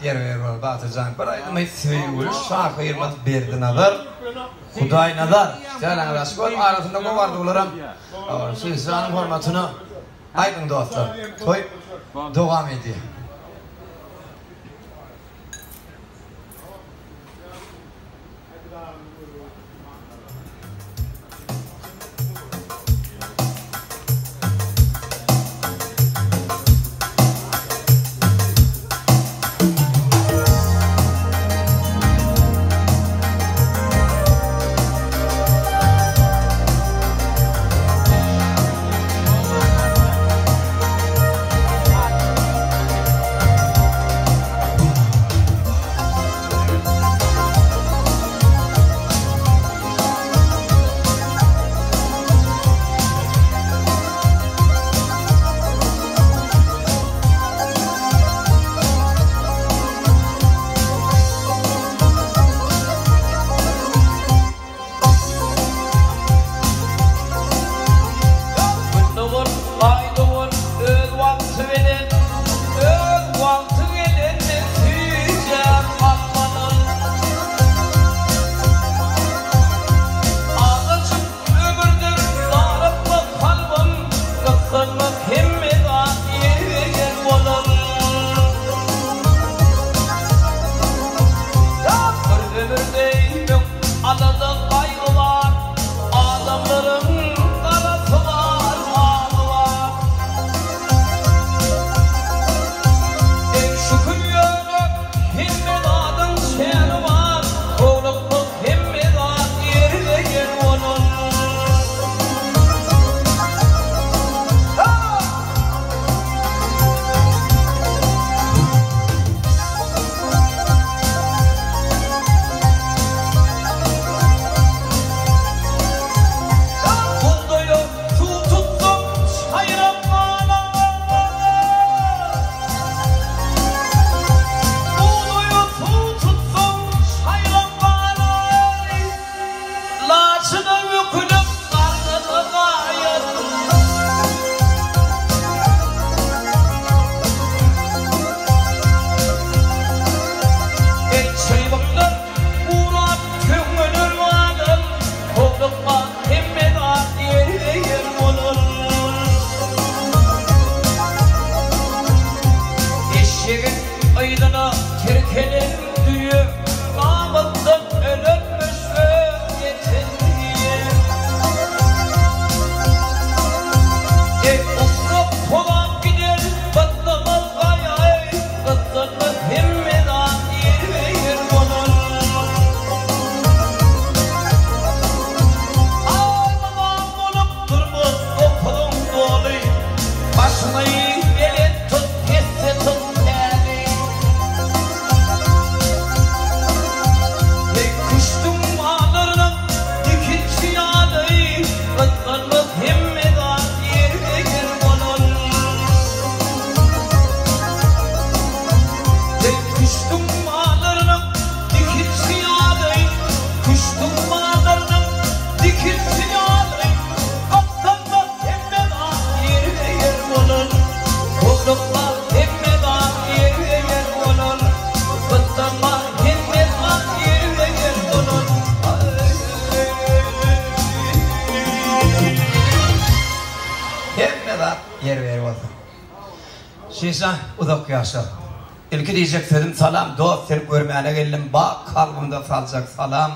yer ver Batıcan. Bir aytmay söýgül şah ayırmaz berdi nazar. Hudaý nazar. Jalan raskol arasynda gobardy bularam. Şeýsanyň hormatyna aýdyň dostlar. Toy dowam edýär. Şeýsa uzak ýaşa. Ilki diýjek sözüm salam, dost seni görmäne geldim. Bak kalbymda saljak salam,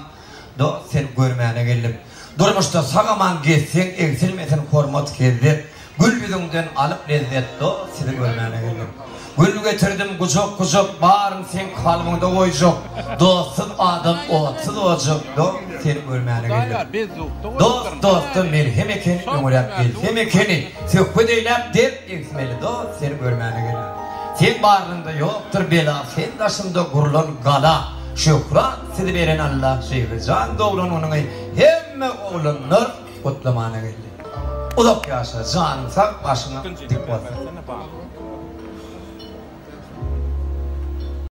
dost seni görmäne geldim. Durmuşda sagaman geçseň, eksilmesen hormat geldi. Gül yüzünden alıp lezzet, dost seni görmäne geldim. Gül getirdim kucak kucak, barın sen kalbymda goýjak. Dostsuz adam otsuz olacak, dost seni görmäne geldim. Dostum merhem ekeni, ömürlep geldim ekeni. Söhbet eylep dep eksmeli, dost seni görmäne geldim. Sen barında yoktur bela, sen daşımda gurulan gala. Şükran sizi veren Allah, Şeyh'can doğulan onun hemme oğlanlar kutlamana geldi. Uzak yaşa, canın sak başına dik basın.